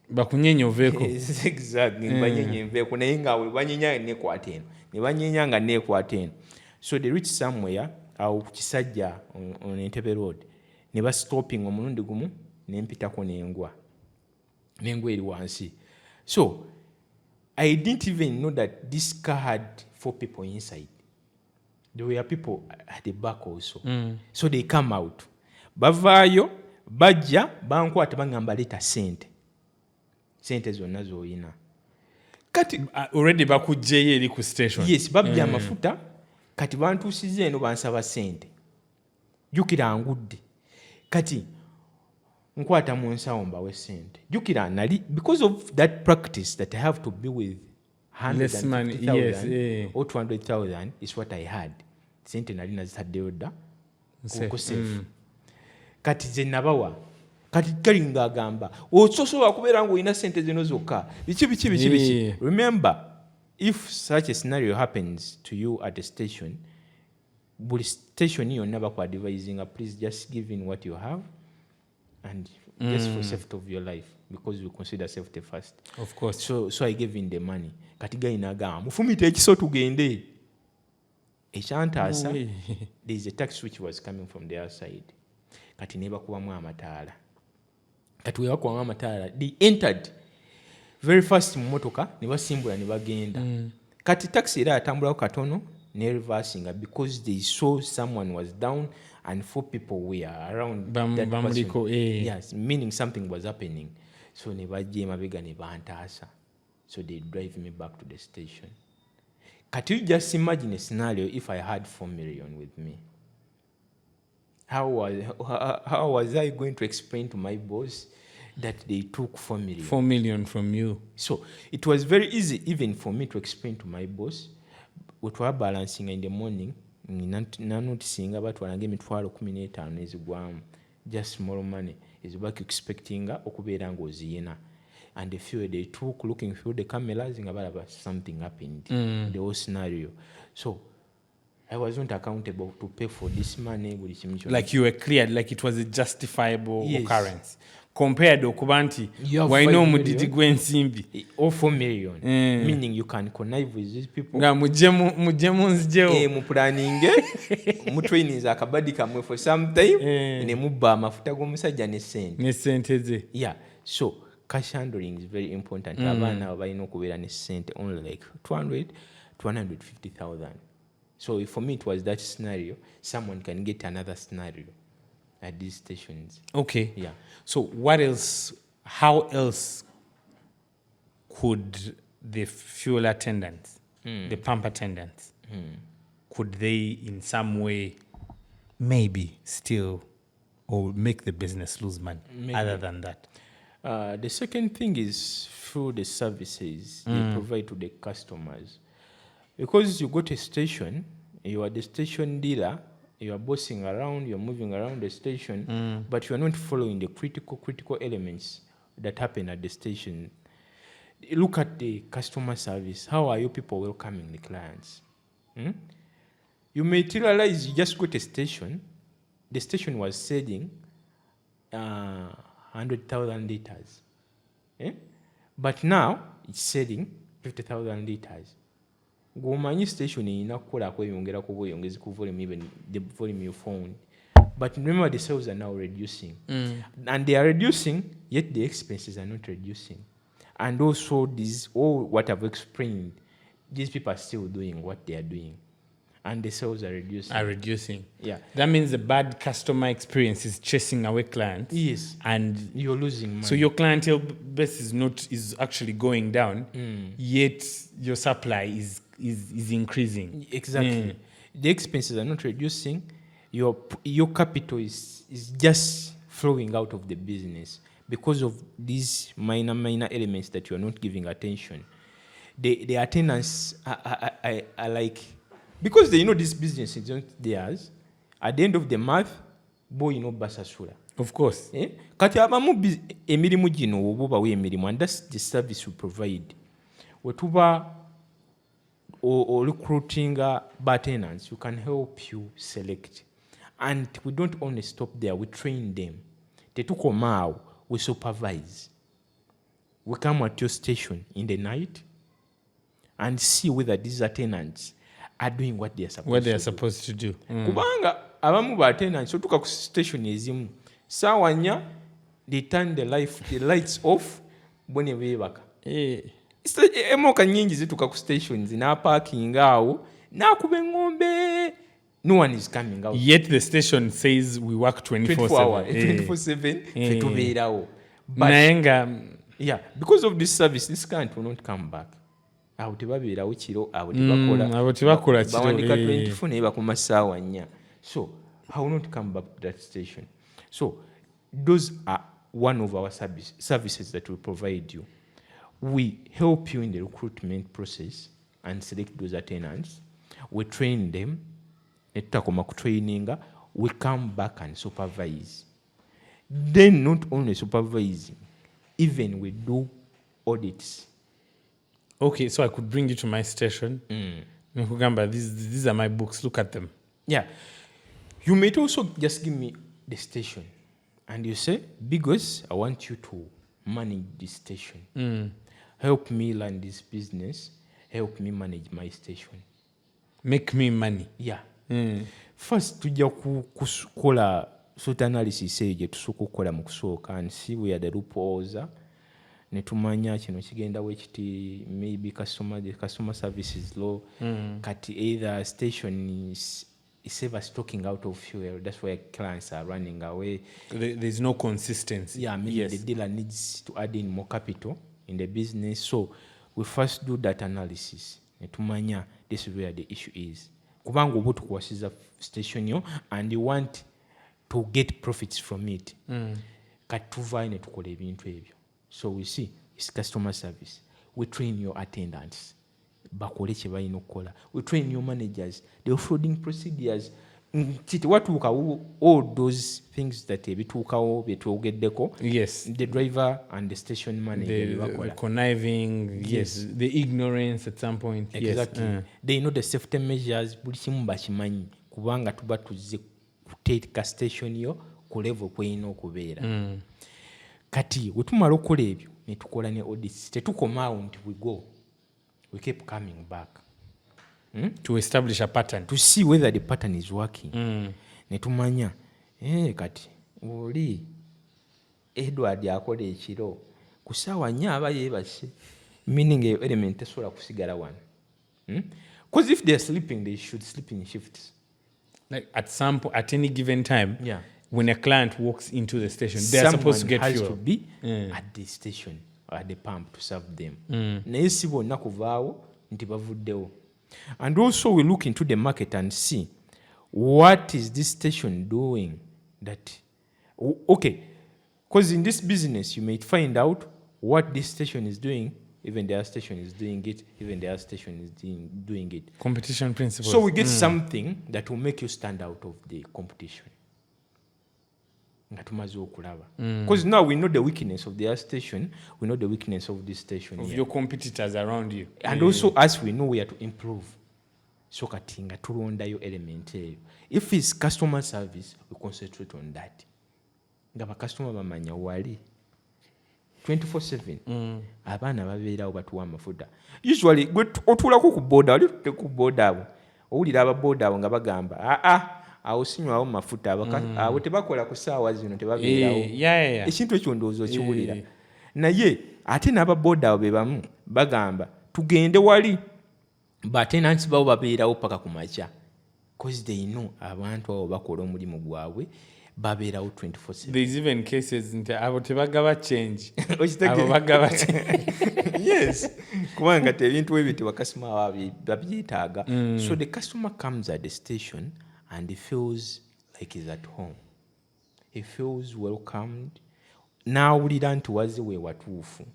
bakunyenya oveeko. Exactly. Banyenya nveeko naye nga we banyenya nekwata eno, ne banyenya nga nekwata eno. So they reach somewhere awo ku Kisajja on Entebbe Road ne bastopping omulundi gumu nempitako n'engwa eri wansi. So I didn't even know that this car had 4 people inside. There were people at the back also. So they come out. Bavaayo, bajja, bankwata bangamba leta sente zonna z'olina. Kati already bakugjeyo eri ku station. Yes, babja amafuta. Kati bantuusiza eno bansaba sente. Jjukira ngudde. Kati nkwata mu nsawo mbawe sente. Jjukira nali, because of that practice that I have to be with 150,000 or 200,000 is what I had. Sente nali nazitaddeyo dda ku safe. Kati ze nabawa. Kati kalinga agamba ososobola kubeera ng'olina sente zino zokka. Biki. Remember, if such a scenario happens to you at a station, buli station yonna bakwadvisinga, please just give in what you have and just for safety of your life, because we consider safety first. Of course. So I gave in the money. Kati gayina agamba mufumite ekiso tugende. Ekyantaasa, there is a taxi which was coming from the outside. Kati ne bakubamu amataala. Kati we bakubamu amataala, they entered very fast mu motoka ne basimbula ne bagenda. Kati taxi era atambulako katono ne reversinga because they saw someone was down and 4 people were around that person. Yes, meaning something was happening. So ne bajja emabega ne bantaasa. So they drive me back to the station. Kati you just imagine a scenario if I had 4 million with me. How was I going to explain to my boss that they took 4 million? 4 million from you. So it was very easy even for me to explain to my boss. We were balancing in the morning. Nanotisinga batwalanga emitwalo 15 ezigwamu. Just small money. Is back expecting okubeera ng'oziyina. And the few they took looking through the cameras nga balaba something happened in the whole scenario. So I wasn't accountable to pay for this money. Like you were cleared, like it was a justifiable occurrence. Compared to Kubanti, why no mudidi gwensimbi or 4 million, meaning you can connive with these people. Nga mujemu nzijeo. Mupulaninge, mutrainings akabadi kamwe for some time, ne mubba amafuta g'omusajja ne sente. Ne sente ze. Yeah, so cash handling is very important. Abaana balina okubeera ne sente only like 200 to 150,000. So for me it was that scenario. Someone can get another scenario at these stations. Okay. Yeah. So what else? How else could the fuel attendants, the pump attendants, could they in some way maybe steal or make the business lose money? Maybe. Other than that? The second thing is through the services they provide to the customers. Because you go to a station, you are the station dealer, you are bossing around, you're moving around the station, but you are not following the critical elements that happen at the station. Look at the customer service. How are you people welcoming the clients? You may realize you just got a station. The station was selling 100,000 liters. But now it's selling 50,000 liters. Gomanyi station ina kukola kweyongera ku bweyongezi ku volume, even the volume you found. But remember, the sales are now reducing. And they are reducing, yet the expenses are not reducing. And also, all what I've explained, these people are still doing what they are doing. And the sales are reducing. Yeah. That means the bad customer experience is chasing away clients. Yes. And you're losing money. So your clientele base is actually going down, yet your supply is increasing. Exactly. The expenses are not reducing. Your capital is just flowing out of the business because of these minor elements that you are not giving attention. The attendants are like, because they know this business is not theirs, at the end of the month, basasula. Of course. Kati abamu emirimu gino obuba emirimu, and that's the service we provide. Wetuba or recruiting tenants, we can help you select. And we don't only stop there, we train them. Tetukomao, we supervise. We come at your station in the night and see whether these tenants are doing what they are supposed to do. Kubanga abamu ba tenants so tuka ku station ezimu sawa nya they turn the lights off bone bebaka. Emoka nyingi zituka ku stations na parking awo na kube ngombe. No one is coming out. Yet the station says we work 24/7. 24/7 fetubeerawo. But yeah, because of this service, this client will not come back. Abo tebabeerawo kiro, abo tebakola kiro. Bawandika 24 naye bakoma ssaawa 4. So, I will not come back to that station. So, those are one of our services that we provide you. We help you in the recruitment process and select those tenants. We train them. We come back and supervise. Then not only supervising, even we do audits. Okay, so I could bring you to my station. These are my books. Look at them. Yeah. You may also just give me the station. And you say, Bigos, I want you to manage this station. Help me learn this business. Help me manage my station. Make me money. Yeah. First, tujja kukola SWOT analysis eyo tusooka okukola mu kusooka and see where the loopholes are. Ne tumanya kino kigenda wekiti maybe the customer services law. Kati either station is ever stocking out of fuel. That's where clients are running away. There's no consistency. Yeah, maybe the dealer needs to add in more capital in the business. So we first do that analysis. Ne tumanya this is where the issue is. Kubanga obo tukwasiza station yo and you want to get profits from it. Kati tuvayo ne tukola ebintu ebyo. So we see it's customer service. We train your attendants. Bakole kye balina okukola. We train your managers. The offloading procedures. All those things that ebituukawo byetwogeddeko. Yes. The driver and the station manager. The conniving, yes. The ignorance at some point. Exactly. Yes. They know the safety measures. Buli kimu bakimanyi. Kubanga tuba tuzze kuteeka station yo ku level kweyina okubeera. Kati wetumala okukola ebyo ne tukola ne audits. Tetukomaawo nti we go. We keep coming back. To establish a pattern. To see whether the pattern is working. Ne tumanya. Kati oli Edward akola ekiro ku ssaawa 4 aba yeebase. Meaning element tesobola kusigala wano. Because if they are sleeping, they should sleep in shifts. Like at any given time. Yeah. When a client walks into the station, they are supposed to get fuel. Someone has to be at the station or at the pump to serve them. Naye si bonna kuvaawo nti bavuddewo. And also we look into the market and see what is this station doing that... Okay, because in this business you may find out what this station is doing even the other station is doing it, even the other station is doing it. Competition principles. So we get something that will make you stand out of the competition. Because now we know the weakness of the other station, we know the weakness of this station. Of your competitors around you. And also us, we know where to improve. So katinga tulondayo element eyo. If it's customer service, we concentrate on that. Ngaba customer bamanya wali 24/7 abaana babeerawo batuwa amafuta. Usually gwe otuulako ku boda wali tutte ku boda abo owulira ababoda abo nga bagamba awo sinywawo mafuta abo tebakola ku ssaawa zino tebabeerawo. Ekintu ekyo ndowooza okiwulira. Naye ate n'ababoda abo be bamu bagamba tugende wali batenansi babo babeerawo paka ku makya because they know abantu abo bakola omulimu gwabwe babeerawo 24/7. There's even cases nti abo tebagaba change. Abo bagaba change. Yes. Kubanga ebintu ebyo tebakasoma babyetaaga. So the customer comes at the station and he feels like he's at home. He feels welcomed. N'awulira nti wazze we watuufu.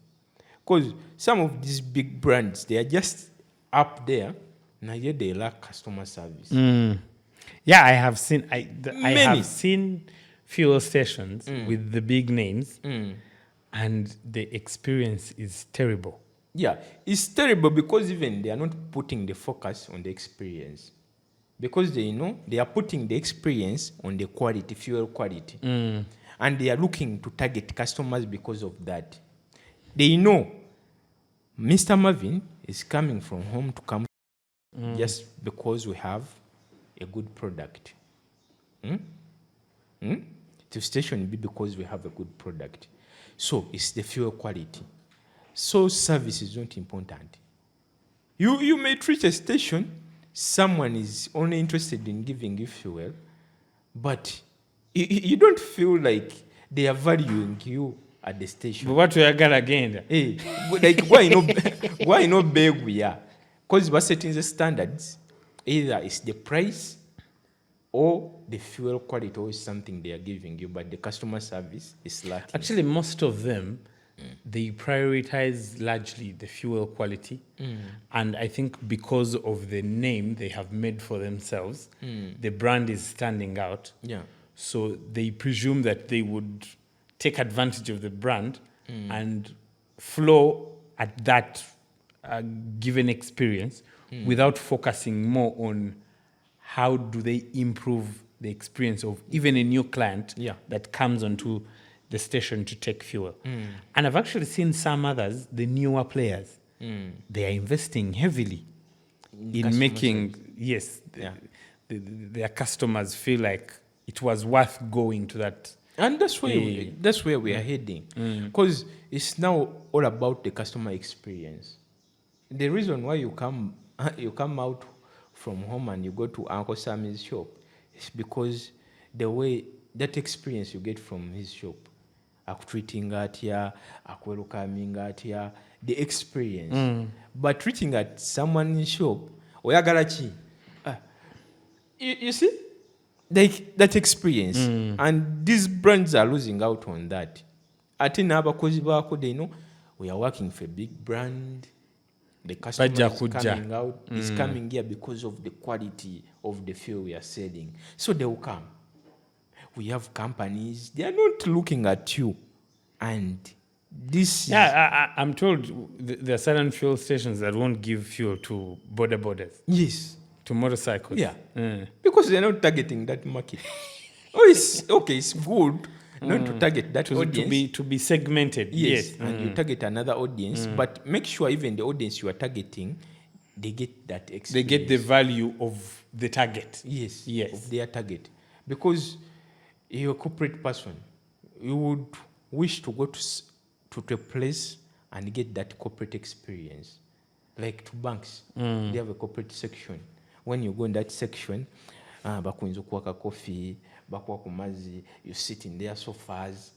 Because some of these big brands, they are just up there, naye they lack customer service. Yeah, I have seen I have seen fuel stations with the big names, and the experience is terrible. Yeah, it's terrible because even they are not putting the focus on the experience. Because they know they are putting the experience on the quality, fuel quality. And they are looking to target customers because of that. They know Mr. Marvin is coming from home to come just because we have a good product. The station will be because we have a good product. So it's the fuel quality. So service is not important. You may treat a station, someone is only interested in giving you fuel, but you don't feel like they are valuing you at the station. But what we are gonna again? Like why not beg we are? Because we're setting the standards. Either it's the price or the fuel quality or something they are giving you, but the customer service is lacking. Actually, most of them, they prioritize largely the fuel quality. And I think because of the name they have made for themselves, the brand is standing out. Yeah. So they presume that they would take advantage of the brand and flow at that given experience without focusing more on how do they improve the experience of even a new client that comes onto the station to take fuel. And I've actually seen some others, the newer players, they are investing heavily in making, their customers feel like it was worth going to that. And that's where we are heading. Because it's now all about the customer experience. The reason why you come out from home and you go to Uncle Sammy's shop is because the way that experience you get from his shop, treating atya, welcoming atya, the experience. But treating at someone's shop, oyagala chi? You see? Like that experience. And these brands are losing out on that. Ate n'abakozi baako, they know we are working for a big brand. The customer is coming out, is coming here because of the quality of the fuel we are selling. So they will come. We have companies, they are not looking at you. And this I'm told there are certain fuel stations that won't give fuel to borders. Yes. To motorcycles. Yeah. Because they're not targeting that market. It's good not to target that audience. To be segmented. Yes. And you target another audience, but make sure even the audience you are targeting, they get that experience. They get the value of the target. Yes. Of their target. Because you're a corporate person, you would wish to go to a place and get that corporate experience. Like to banks, they have a corporate section. When you go in that section, bakuyinza okuwaka coffee, bakuwa ku mazzi, you sit in their sofas,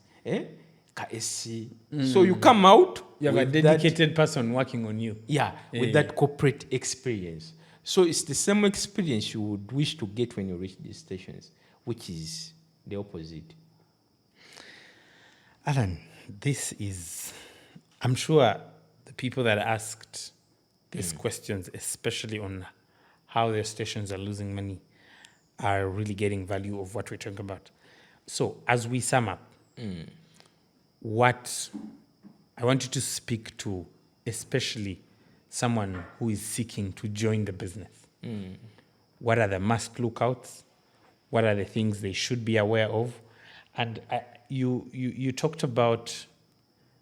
ka AC. So you come out. You have a dedicated person working on you. With that corporate experience. So it's the same experience you would wish to get when you reach these stations, which is the opposite. Alan, I'm sure the people that asked these questions, especially on how their stations are losing money, are really getting value of what we're talking about. So as we sum up, what I want you to speak to, especially someone who is seeking to join the business. What are the must lookouts? What are the things they should be aware of? And you talked about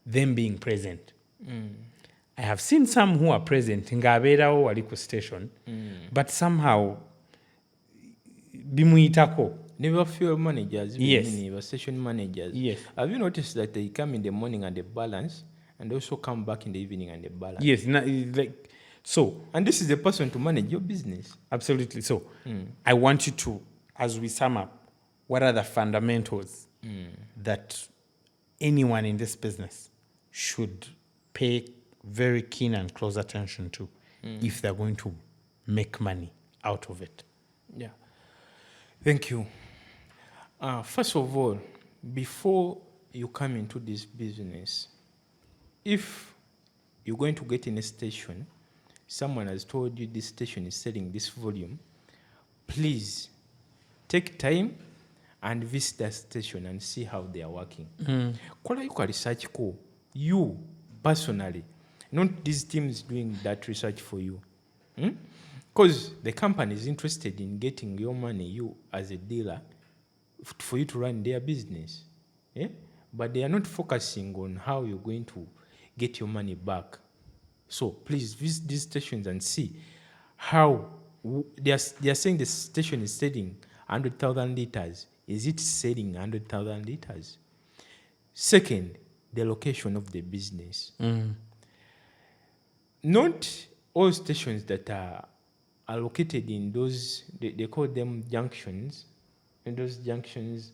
them being present. I have seen some who are present in Gaberawo Waliko station, but somehow bimuitako. Never fuel managers, Yes. never station managers. Yes. Have you noticed that they come in the morning and they balance, and also come back in the evening and they balance? Yes, like so. And this is the person to manage your business. Absolutely. So I want you to, as we sum up, what are the fundamentals that anyone in this business should pay very keen and close attention to if they're going to make money out of it? Yeah. Thank you. First of all, before you come into this business, if you're going to get in a station, someone has told you this station is selling this volume, please take time and visit that station and see how they are working. Kola yuka research ko, you personally, not these teams doing that research for you. Because the company is interested in getting your money, you as a dealer, for you to run their business. But they are not focusing on how you're going to get your money back. So please visit these stations and see how they are saying the station is selling 100,000 liters. Is it selling 100,000 liters? Second, the location of the business. Not all stations that are located in those, they call them junctions, in those junctions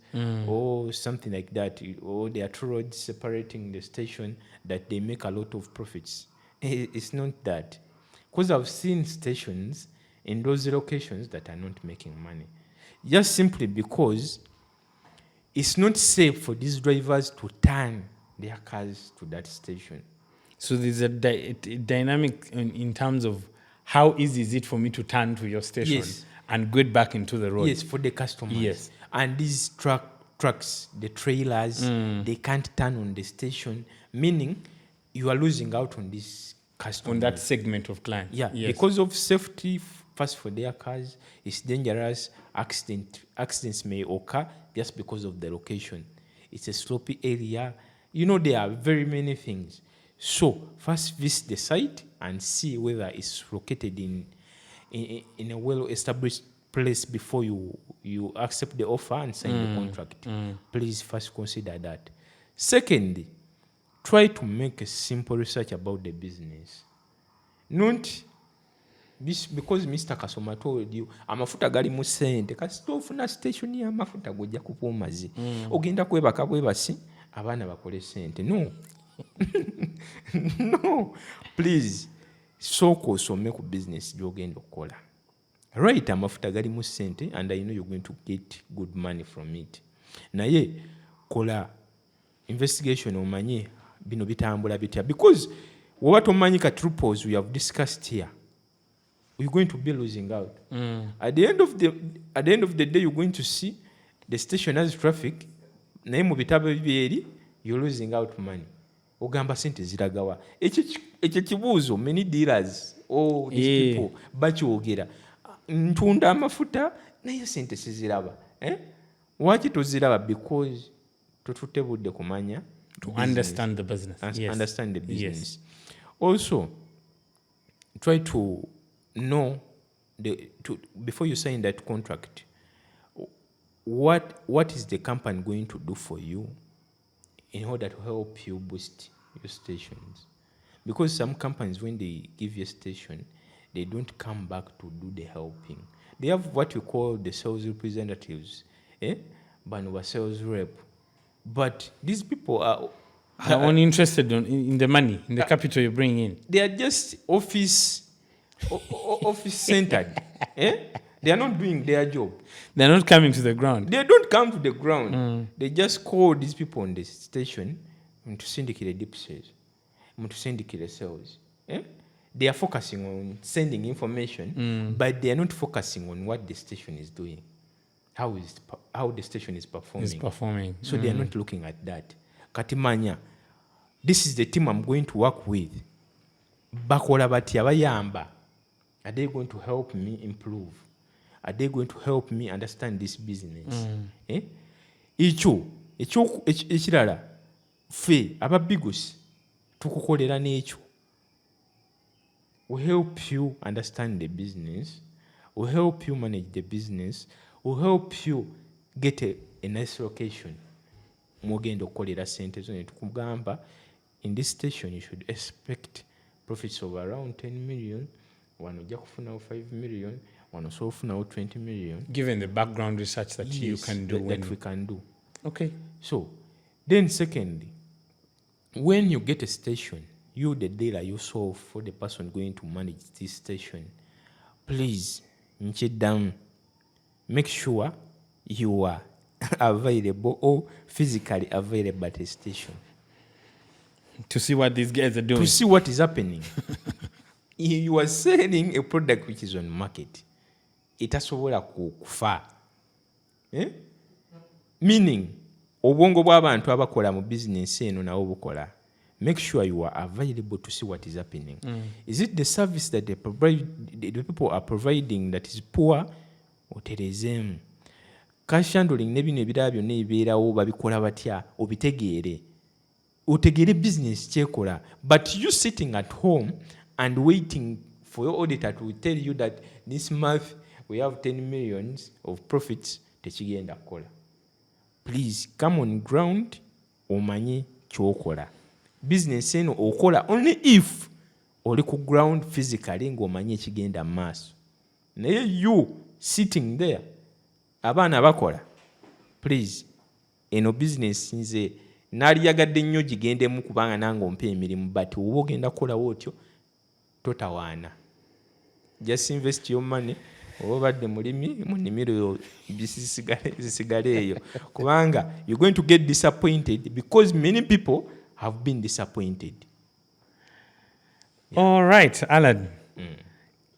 or something like that, or there are two roads separating the station that they make a lot of profits. It's not that. Because I've seen stations in those locations that are not making money. Just simply because it's not safe for these drivers to turn their cars to that station. So there's a dynamic in terms of how easy is it for me to turn to your station and get back into the road? Yes, for the customers. Yes. And these trucks, the trailers, they can't turn on the station, meaning you are losing out on this customer. On that segment of clients. Yeah, yes. Because of safety, first for their cars, it's dangerous. Accidents may occur just because of the location. It's a slopey area. You know, there are very many things. So first visit the site and see whether it's located in a well-established place before you accept the offer and sign the contract. Please first consider that. Secondly, try to make a simple research about the business. Not because Mr. Kasoma told you, amafuta gali mu sente, kasi tofuna station ya amafuta gojja kupa omazi. Ogenda kwebaka bwebasi, abaana bakole sente. No. No. Please, soko osome ku business gy'ogenda okukola. Right, amafuta gali mu sente, and I know you're going to get good money from it. Naye, kola investigation omanye bino bitambula bitya. Because what omanyi ka loopholes we have discussed here, you're going to be losing out. At the end of the day, you're going to see the station has traffic, naye mu bitabo bibiri, you're losing out money. Ogamba sente ziragawa. Ekyo kibuuzo, many dealers, these people, bakyogera. Ntunda amafuta, naye sente siziraba. Waki toziraba? Because tututebudde kumanya. To understand the business. Understand the business. Yes. Also, try to know before you sign that contract, what is the company going to do for you in order to help you boost your stations? Because some companies, when they give you a station, they don't come back to do the helping. They have what we call the sales representatives, Banova sales rep. But these people are only interested in the money, in the capital you bring in. They are just office centered. They are not doing their job. They're not coming to the ground. They don't come to the ground. They just call these people on the station to syndicate the deep sales. mutusindikire sales. They are focusing on sending information, but they are not focusing on what the station is doing, how the station is performing. So they are not looking at that. Katimanya, this is the team I'm going to work with. Bakola batya bayamba. Are they going to help me improve? Are they going to help me understand this business? Ekirala ffe ababigusi tukukolera n'ekyo. We help you understand the business. We help you manage the business. We help you get a nice location. Mwogenda okukolera sente zo ne tukugamba, in this station you should expect profits of around 10 million. Wano ojja kufunawo 5 million. Wano so ofunawo 20 million. Given the background research that you can do. That we can do. Okay. So, then secondly, when you get a station, you the dealer, you solve for the person going to manage this station, please, nche down, make sure you are available or physically available at a station. To see what these guys are doing. To see what is happening. You are selling a product which is on market. Etasobola kufa. Meaning, obwongo bw'abantu abakola mu business eno nawo bukola. Make sure you are available to see what is happening. Is it the service that the people are providing that is poor? Oterezemu. Cash handling ne bino ebirala byonna ebibeerawo babikola batya obitegeere. Otegeere business kyekola. But you sitting at home and waiting for your auditor to tell you that this month we have 10 millions of profits, tekigenda kukola. Please come on ground omanye kyokola. Business eno okola only if oli ku ground physically ng'omanye ekigenda mu maaso. Naye you sitting there abaana bakola, please eno business nze naaliyagadde nnyo gigendemu kubanga nange ompa emirimu, but oba ogenda kukolawo otyo totawaana. Just invest your money. Oba badde mulimi mu nnimiro zisigale eyo kubanga you're going to get disappointed because many people have been disappointed. Yeah. All right, Alan.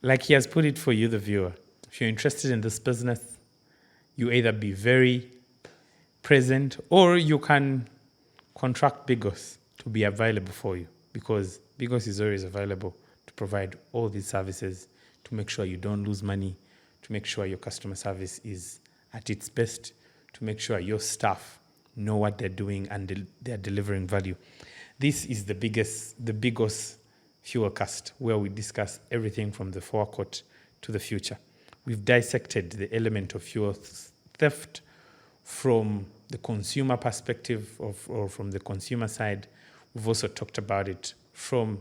Like he has put it for you, the viewer. If you're interested in this business, you either be very present or you can contract Bigos to be available for you, because Bigos is always available to provide all these services, to make sure you don't lose money, to make sure your customer service is at its best, to make sure your staff know what they're doing and they're delivering value. This is the Bigos Fuelcast, where we discuss everything from the forecourt to the future. We've dissected the element of fuel theft from the consumer perspective or from the consumer side. We've also talked about it from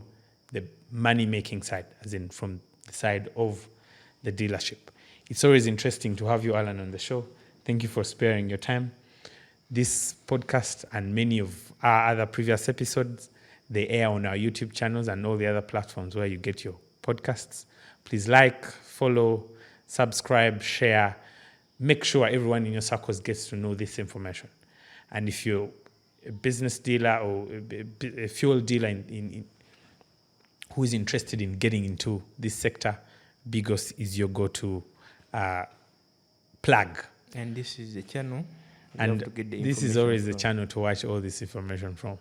the money-making side, as in from the side of the dealership. It's always interesting to have you, Alan, on the show. Thank you for sparing your time. This podcast and many of our other previous episodes, they air on our YouTube channels and all the other platforms where you get your podcasts. Please like, follow, subscribe, share. Make sure everyone in your circles gets to know this information. And if you're a business dealer or a fuel dealer who is interested in getting into this sector, Bigos is your go-to plug. And this is the channel. And this is always the channel to watch all this information from.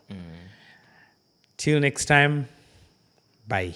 Till next time, bye.